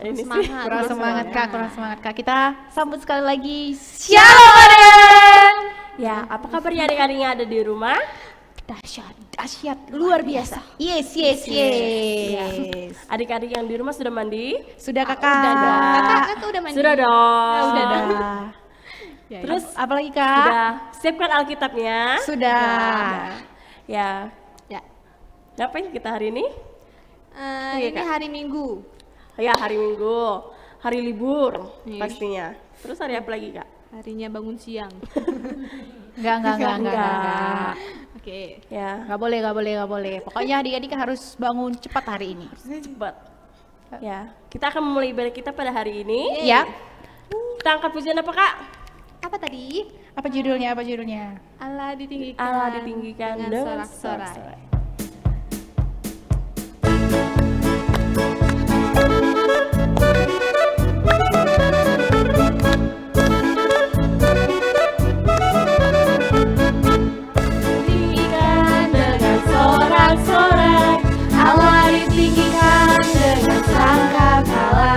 ini sih. Semangat. Kurang semangat Kak, kurang semangat Kak. Kita sambut sekali lagi. Shalom Aden. Ya, apa kabarnya adik-adik yang ada di rumah? Dahsyat, luar biasa. Yes. Adik-adik yang di rumah sudah mandi? Sudah Kakak. Kakak udah mandi? Sudah dong. Sudah. Ya, Terus Apalagi Kak? sudah siapkan Alkitabnya? Sudah. Ya. Ya. Ngapain kita hari ini? Ini hari Minggu. Ya, hari Minggu. Hari libur Iya. pastinya. Terus hari apa lagi, Kak? Harinya bangun siang. Enggak. Oke. Ya, Enggak boleh. Pokoknya adik-adik harus bangun cepat hari ini. cepat. Ya, kita akan memulai ibadah kita pada hari ini. Ya. Kita angkat pujian apa, Kak? Apa tadi? Apa judulnya? Allah ditinggikan. Allah ditinggikan dengan sorak-sorai. sorak-sorai. Ditinggikan dengan sorak-sorai, Allah ditinggikan dengan sangkakala,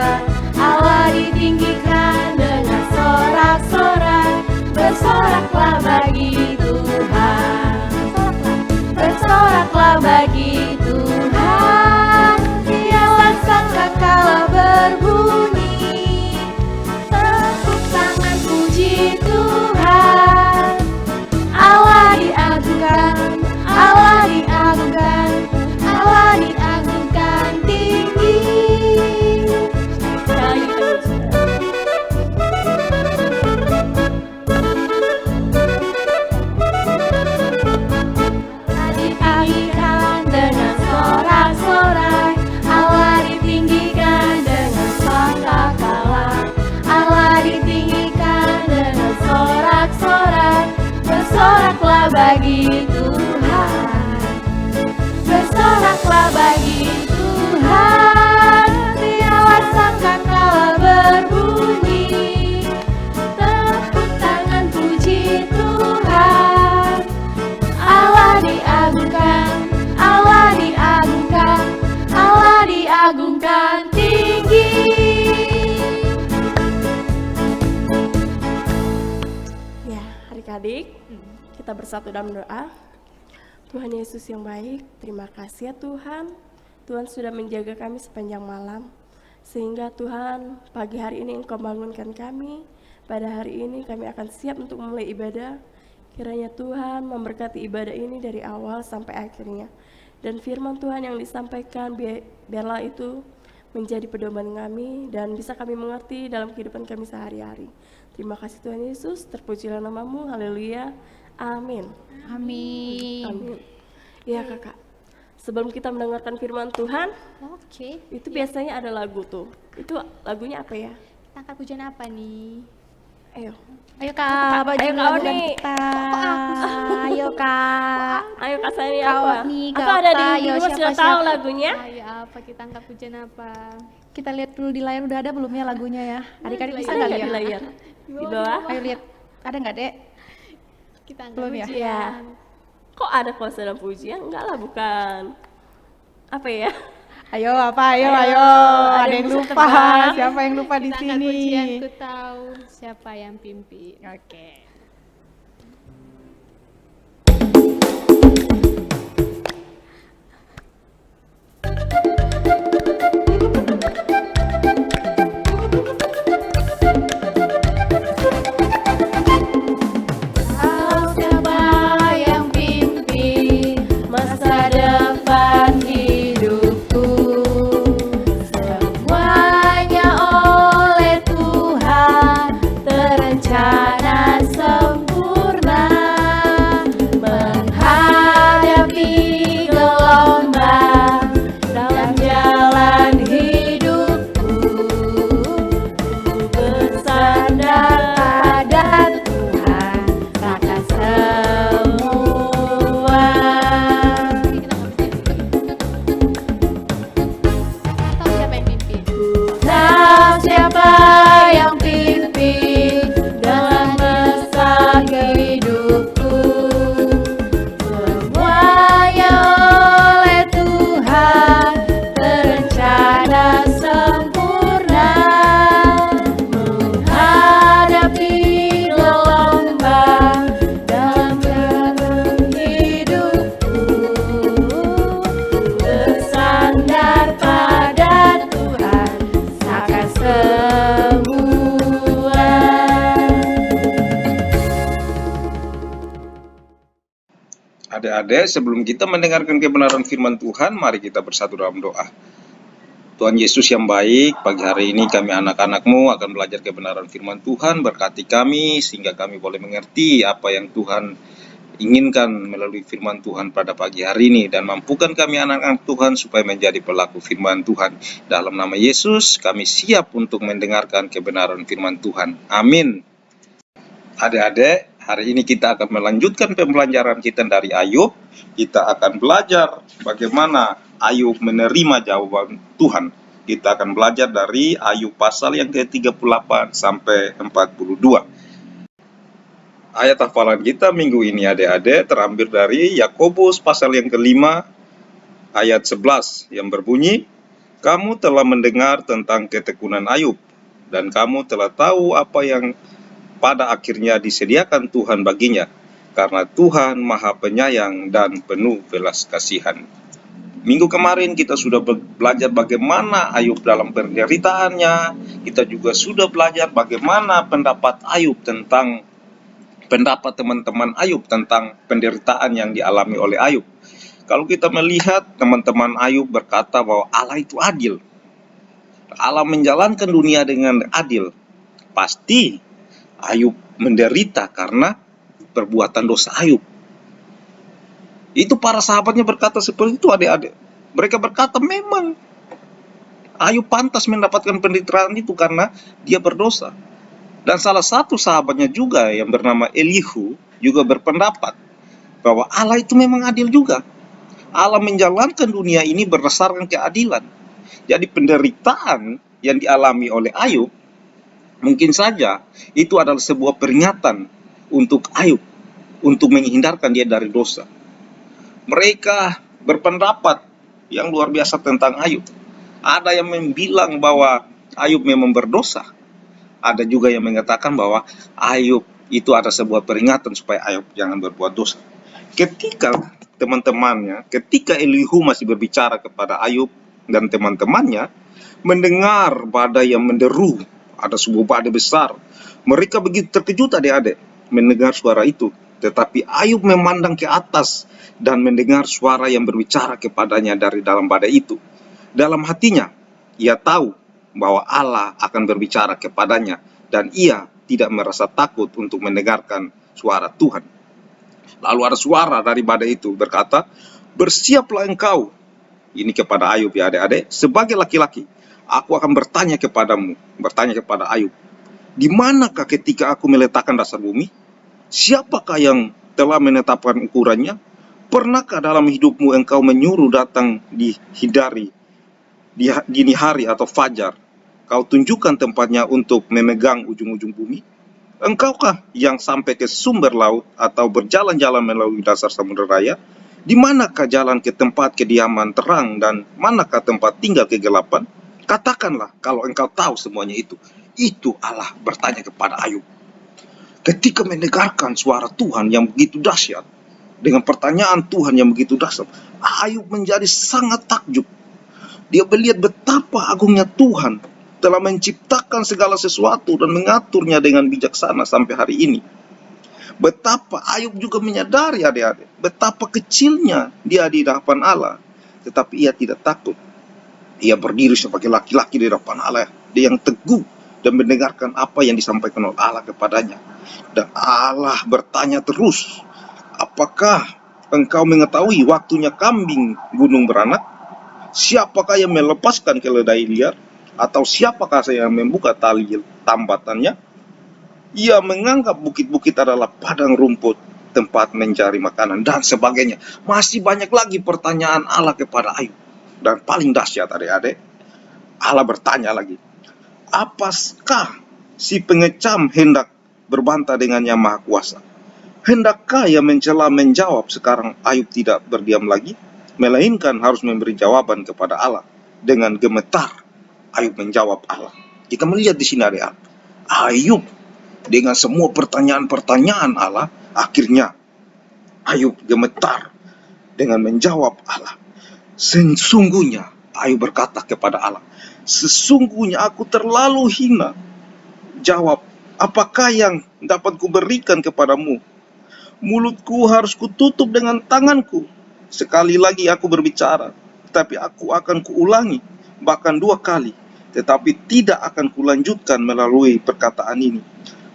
Allah ditinggikan dengan sorak-sorai, bersoraklah bagi Tuhan, bersoraklah bagi Tuhan, dialah sangkakala berbunyi, tepuk tangan puji Tuhan. Allah diagungkan, Allah diagungkan, Allah diagungkan tinggi. Allah ditinggikan dengan sorak-sorai, Allah ditinggikan dengan sangkakala, Allah ditinggikan dengan sorak-sorai, bersoraklah bagi Tuhan, bersoraklah bagi Tuhan, dialah sangkakala berbunyi, tepuk tangan puji Tuhan. Allah diagungkan, Allah diagungkan, Allah diagungkan tinggi. Ya, adik-adik, kita bersatu dalam doa. Tuhan Yesus yang baik, terima kasih ya Tuhan. Tuhan sudah menjaga kami sepanjang malam, sehingga Tuhan pagi hari ini Engkau bangunkan kami. Pada hari ini kami akan siap untuk memulai ibadah. Kiranya Tuhan memberkati ibadah ini dari awal sampai akhirnya. Dan firman Tuhan yang disampaikan biarlah itu menjadi pedoman kami dan bisa kami mengerti dalam kehidupan kami sehari-hari. Terima kasih Tuhan Yesus, terpujilah namamu, haleluya, amin. Amin. Ya Kakak, sebelum kita mendengarkan firman Tuhan, Oke. itu biasanya ada lagu tuh. Itu lagunya apa ya? Kita angkat pujian apa nih? Ayo. Ayo Kak, apa Ayo, judul Kak lagu Oni. kita? Ayo Kak. Ayo Kak Sani Kak apa? Oni, Atau Kak ada di Okta, rumah ayo, sudah siapa, tahu siapa? lagunya? Ayo apa? Kita angkat pujian apa? Kita lihat dulu di layar, udah ada belum ya lagunya ya? Adik-adik bisa Ada nggak nggak di lihat? layar? Di bawah? Ayo lihat, ada nggak Dek? Kita angkat Belum ya? pujian. Kok ada kalau sedang pujian? Enggak lah, bukan. Apa ya? Ayo apa? Ayo. Ada yang bisa lupa. tebak? Siapa yang lupa di Kita angkat sini? pujian, ku tahu siapa yang pimpin. Oke. Tahu siapa yang pimpin masa depan hidupku. Semuanya oleh Tuhan terencana Adik-adik, sebelum kita mendengarkan kebenaran firman Tuhan, mari kita bersatu dalam doa. Tuhan Yesus yang baik, pagi hari ini kami anak-anak-Mu akan belajar kebenaran firman Tuhan. Berkati kami sehingga kami boleh mengerti apa yang Tuhan inginkan melalui firman Tuhan pada pagi hari ini. Dan mampukan kami anak-anak Tuhan supaya menjadi pelaku firman Tuhan. Dalam nama Yesus, kami siap untuk mendengarkan kebenaran firman Tuhan. Amin. Adik-adik, hari ini kita akan melanjutkan pembelajaran kita dari Ayub. Kita akan belajar bagaimana Ayub menerima jawaban Tuhan. Kita akan belajar dari Ayub pasal yang ke-38 sampai 42. Ayat hafalan kita minggu ini adik-adik terambil dari Yakobus pasal yang ke-5 ayat 11 yang berbunyi, "Kamu telah mendengar tentang ketekunan Ayub, dan kamu telah tahu apa yang pada akhirnya disediakan Tuhan baginya, karena Tuhan Maha Penyayang dan penuh belas kasihan." Minggu kemarin kita sudah belajar bagaimana Ayub dalam penderitaannya. Kita juga sudah belajar bagaimana pendapat teman-teman Ayub tentang penderitaan yang dialami oleh Ayub. Kalau kita melihat, teman-teman Ayub berkata bahwa Allah itu adil. Allah menjalankan dunia dengan adil. Pasti Ayub menderita karena perbuatan dosa Ayub. Itu para sahabatnya berkata seperti itu, adik-adik. Mereka berkata memang Ayub pantas mendapatkan penderitaan itu karena dia berdosa. Dan salah satu sahabatnya juga yang bernama Elihu juga berpendapat bahwa Allah itu memang adil juga. Allah menjalankan dunia ini berdasarkan keadilan. Jadi penderitaan yang dialami oleh Ayub mungkin saja itu adalah sebuah peringatan untuk Ayub untuk menghindarkan dia dari dosa. Mereka berpendapat yang luar biasa tentang Ayub. Ada yang bilang bahwa Ayub memang berdosa. Ada juga yang mengatakan bahwa Ayub itu ada sebuah peringatan supaya Ayub jangan berbuat dosa. Ketika Elihu masih berbicara kepada Ayub dan teman-temannya, mendengar badai yang menderu, ada sebuah badai besar. Mereka begitu terkejut adik-adik mendengar suara itu. Tetapi Ayub memandang ke atas dan mendengar suara yang berbicara kepadanya dari dalam badai itu. Dalam hatinya, ia tahu bahwa Allah akan berbicara kepadanya dan ia tidak merasa takut untuk mendengarkan suara Tuhan. Lalu ada suara dari badai itu berkata, "Bersiaplah engkau." Ini kepada Ayub ya adik-adik. "Sebagai laki-laki, aku akan bertanya kepada Ayub, di manakah ketika aku meletakkan dasar bumi? Siapakah yang telah menetapkan ukurannya? Pernahkah dalam hidupmu engkau menyuruh datang di dini hari atau fajar? Kau tunjukkan tempatnya untuk memegang ujung-ujung bumi? Engkaukah yang sampai ke sumber laut atau berjalan-jalan melalui dasar samudera raya? Di manakah jalan ke tempat kediaman terang dan manakah tempat tinggal kegelapan? Katakanlah kalau engkau tahu semuanya itu." Itu Allah bertanya kepada Ayub. Ketika mendengarkan suara Tuhan yang begitu dahsyat, dengan pertanyaan Tuhan yang begitu dahsyat, Ayub menjadi sangat takjub. Dia melihat betapa agungnya Tuhan telah menciptakan segala sesuatu dan mengaturnya dengan bijaksana sampai hari ini. Betapa Ayub juga menyadari adik-adik, betapa kecilnya dia di hadapan Allah, tetapi ia tidak takut. Ia berdiri sebagai laki-laki di hadapan Allah, dia yang teguh dan mendengarkan apa yang disampaikan oleh Allah kepadanya. Dan Allah bertanya terus, "Apakah engkau mengetahui waktunya kambing gunung beranak? Siapakah yang melepaskan keledai liar? Atau siapakah yang membuka tali tambatannya? Ia menganggap bukit-bukit adalah padang rumput, tempat mencari makanan," dan sebagainya. Masih banyak lagi pertanyaan Allah kepada Ayub. Dan paling dahsyat adik-adik, Allah bertanya lagi, "Apakah si pengecam hendak berbantah dengan Yang Maha Kuasa? Hendakkah ia mencela menjawab?" Sekarang Ayub tidak berdiam lagi, melainkan harus memberi jawaban kepada Allah. Dengan gemetar Ayub menjawab Allah. Kita melihat di sini adik-adik, Ayub dengan semua pertanyaan-pertanyaan Allah, akhirnya Ayub gemetar dengan menjawab Allah. Sesungguhnya Ayub berkata kepada Allah, "Sesungguhnya aku terlalu hina." Jawab, "Apakah yang dapat kuberikan kepadamu? Mulutku harus kututup dengan tanganku. Sekali lagi aku berbicara, tapi aku akan kuulangi, bahkan 2 kali. Tetapi tidak akan kulanjutkan melalui perkataan ini.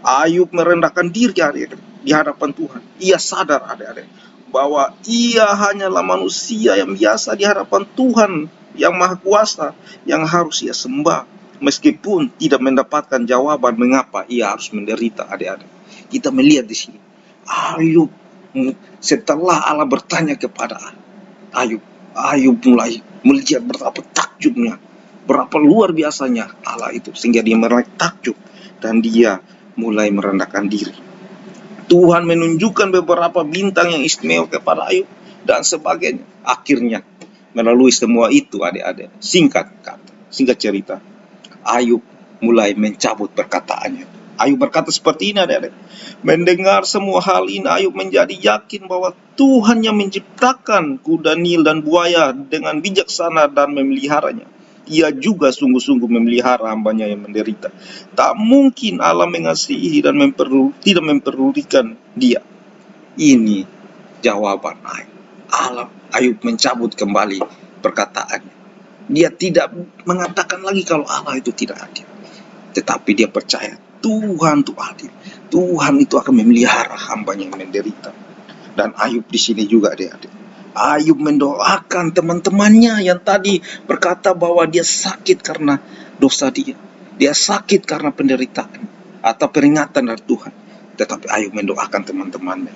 Ayub merendahkan diri adik-adik di hadapan Tuhan. Ia sadar adik-adik bahwa ia hanyalah manusia yang biasa di hadapan Tuhan yang Maha Kuasa yang harus ia sembah. Meskipun tidak mendapatkan jawaban mengapa ia harus menderita adik-adik. Kita melihat di sini. Ayub setelah Allah bertanya kepada Ayub, Ayub mulai melihat betapa takjubnya, berapa luar biasanya Allah itu, sehingga dia mulai takjub dan dia mulai merendahkan diri. Tuhan menunjukkan beberapa bintang yang istimewa kepada Ayub dan sebagainya. Akhirnya melalui semua itu adik-adik, singkat cerita, Ayub mulai mencabut perkataannya. Ayub berkata seperti ini adik-adik. Mendengar semua hal ini, Ayub menjadi yakin bahwa Tuhan yang menciptakan kuda Nil dan buaya dengan bijaksana dan memeliharanya. Ia juga sungguh-sungguh memelihara hambanya yang menderita. Tak mungkin Allah mengasihi dan tidak memperdulikan dia. Ini jawaban Ayub. Ayub mencabut kembali perkataannya. Dia tidak mengatakan lagi kalau Allah itu tidak adil. Tetapi dia percaya Tuhan itu adil. Tuhan itu akan memelihara hambanya yang menderita. Dan Ayub di sini juga adik-adik. Ayub mendoakan teman-temannya yang tadi berkata bahwa dia sakit karena dosa dia. Dia sakit karena penderitaan atau peringatan dari Tuhan. Tetapi Ayub mendoakan teman-temannya.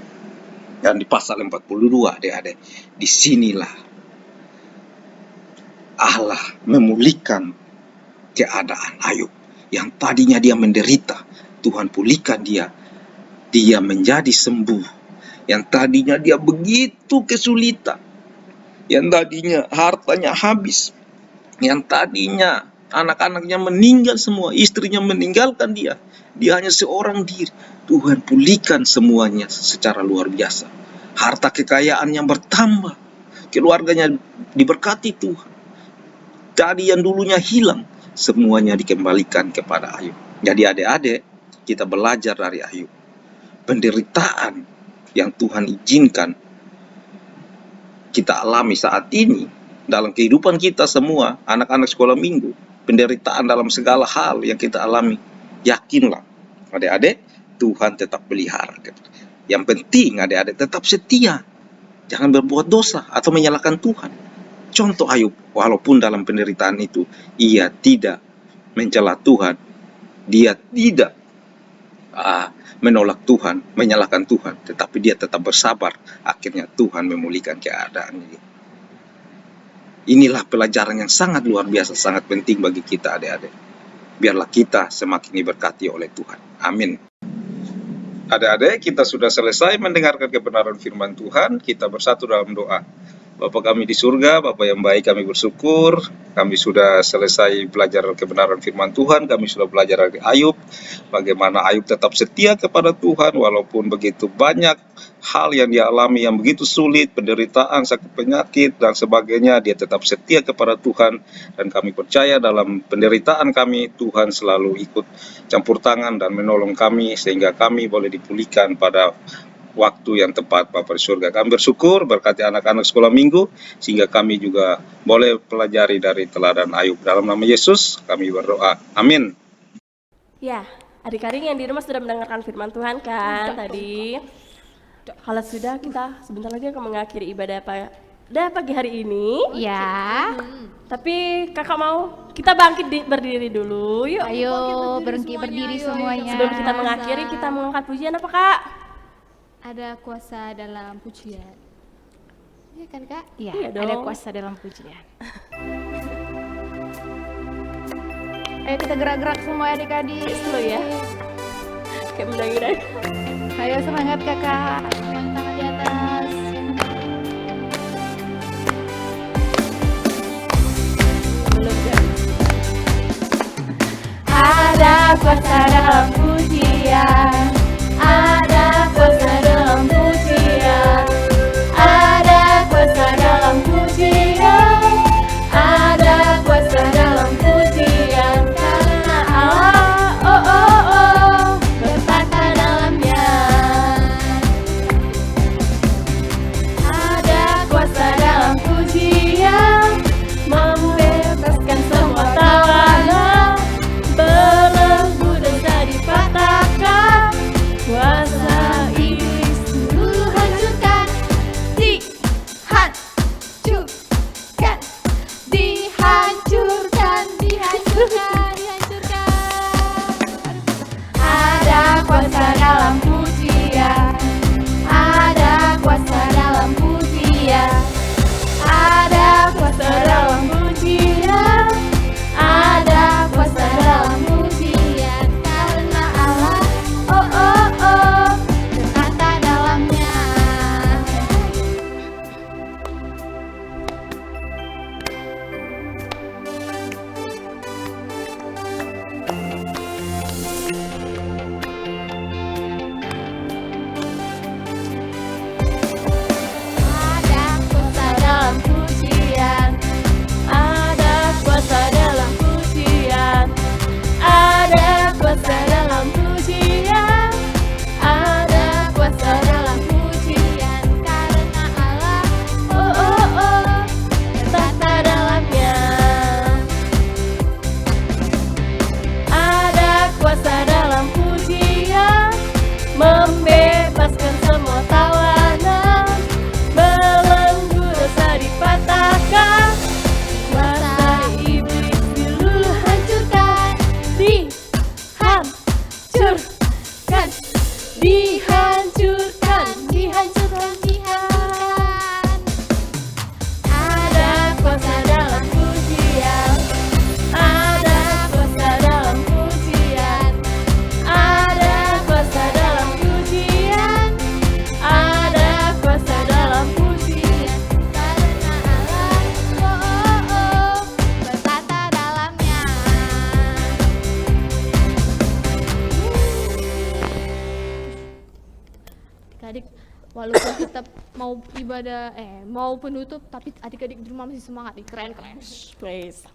Dan di pasal 42 adik-adik, disinilah Allah memulihkan keadaan Ayub. Yang tadinya dia menderita, Tuhan pulihkan dia. Dia menjadi sembuh. Yang tadinya dia begitu kesulitan. Yang tadinya hartanya habis. Yang tadinya anak-anaknya meninggal semua. Istrinya meninggalkan dia. Dia hanya seorang diri. Tuhan pulihkan semuanya secara luar biasa. Harta kekayaannya bertambah. Keluarganya diberkati Tuhan. Tadi yang dulunya hilang, semuanya dikembalikan kepada Ayub. Jadi adik-adik, kita belajar dari Ayub. Penderitaan yang Tuhan izinkan kita alami saat ini dalam kehidupan kita semua, anak-anak sekolah minggu, penderitaan dalam segala hal yang kita alami, yakinlah adik-adik, Tuhan tetap pelihara. Yang penting adik-adik tetap setia, jangan berbuat dosa atau menyalahkan Tuhan. Contoh Ayub, walaupun dalam penderitaan itu, ia tidak mencela Tuhan, dia tidak menolak Tuhan, menyalahkan Tuhan, tetapi dia tetap bersabar. Akhirnya Tuhan memulihkan keadaan ini. Inilah pelajaran yang sangat luar biasa, sangat penting bagi kita adik-adik. Biarlah kita semakin diberkati oleh Tuhan. Amin. Adik-adik, kita sudah selesai mendengarkan kebenaran firman Tuhan. Kita bersatu dalam doa. Bapa kami di surga, Bapa yang baik, kami bersyukur. Kami sudah selesai belajar kebenaran firman Tuhan. Kami sudah belajar dari Ayub. Bagaimana Ayub tetap setia kepada Tuhan walaupun begitu banyak hal yang dia alami yang begitu sulit, penderitaan, sakit penyakit, dan sebagainya. Dia tetap setia kepada Tuhan. Dan kami percaya dalam penderitaan kami, Tuhan selalu ikut campur tangan dan menolong kami sehingga kami boleh dipulihkan pada waktu yang tepat Bapa di surga. Kami bersyukur berkati anak-anak sekolah minggu sehingga kami juga boleh pelajari dari teladan Ayub. Dalam nama Yesus kami berdoa. Amin. Ya, adik-adik yang di rumah sudah mendengarkan firman Tuhan kan tadi? Kalau sudah, kita sebentar lagi akan mengakhiri ibadah pagi hari ini. Ya. Tapi kakak mau kita bangkit berdiri dulu, yuk. Ayo berdiri semuanya. Sebelum kita mengakhiri, kita mengangkat pujian apa kak? Ada kuasa dalam pujian. Iya kan Kak? Iya, Iya ada dong. kuasa dalam pujian. Ayo kita gerak-gerak semua adik-adik. Slow ya. Kayak mendayu-dayu. Ayo semangat kakak. Yang tangan di atas. Belum ya. Ada kuasa dalam pujian. Ada kuasa dalam pujian. Ada kuasa dalam pujian. Ada kuasa dalam pujian. Karena Allah, oh oh oh, bertata dalamnya. Ada kuasa dalam pujian, ada kuasa dalam pujian, ada kuasa dalam pujian, ada kuasa dalam pujian, karena Allah, oh oh oh, berkata dalamnya. Ada kuasa dalam pujian, ada kuasa dalam pujian, ada kuasa dalam pujian, ada kuasa dalam pujian, karena Allah, oh oh oh, bertata dalamnya. Ada kuasa dalam pujian, membebaskan semua tawanan, belenggu dosa dipatahkan, kuasa iblis diluluh hancurkan, dihancurkan, dihancurkan, dihancurkan, dihancurkan. Ada kuasa dalam pujian, ada kuasa dalam pujian, ada kuasa dalam pujian, ada kuasa dalam pujian, karena Allah, oh oh oh, bertata dalamnya. Adik-adik, walaupun tetap mau ibadah, mau penutup, tapi adik-adik di rumah masih semangat nih, keren-keren. Praise.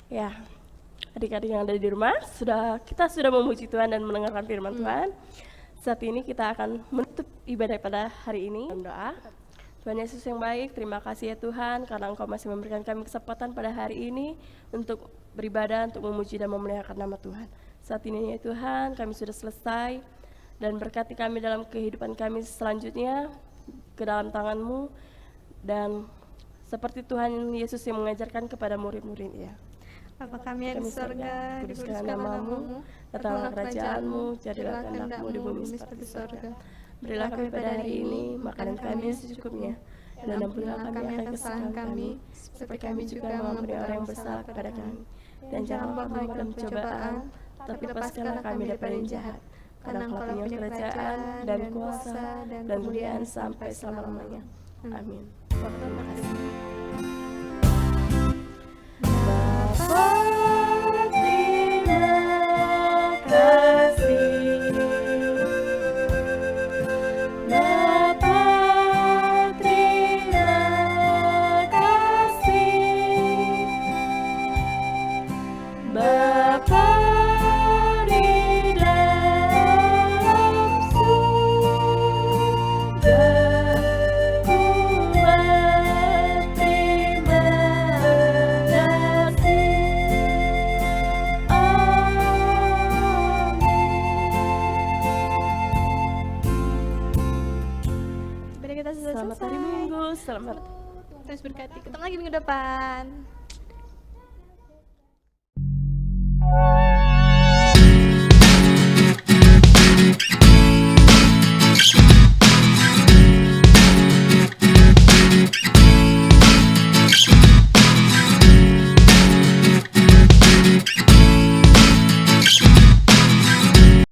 Ya, adik-adik yang ada di rumah, kita sudah memuji Tuhan dan mendengarkan firman Tuhan. Saat ini kita akan menutup ibadah pada hari ini dalam doa. Tuhan Yesus yang baik, terima kasih ya Tuhan karena Engkau masih memberikan kami kesempatan pada hari ini untuk beribadah, untuk memuji dan memuliakan nama Tuhan. Saat ini ya Tuhan, kami sudah selesai dan berkati kami dalam kehidupan kami selanjutnya ke dalam tangan-Mu, dan seperti Tuhan Yesus yang mengajarkan kepada murid-murid-Nya. Bapa kami yang di surga, dikuduskanlah namamu, datanglah kerajaan-Mu, jadilah kehendak-Mu di bumi seperti surga. Berilah kami pada hari ini makanan kami yang secukupnya, dan ampunilah kami akan kesalahan kami, seperti kami juga mengampuni orang yang bersalah kepada kami. Dan jangan bawa kami dalam pencobaan, tapi lepaskanlah kami daripada yang jahat. Karena Engkau punya kerajaan dan kuasa dan kemuliaan sampai selama-lamanya. Amin. Bapa, terima kasih. Bapa, terima kasih. Bapa, terima kasih. Bapa di dalam surga, ku berterima kasih. Ibadah kita sudah Selamat hari selesai. Minggu, selamat Terus berkati. Ketemu lagi minggu depan.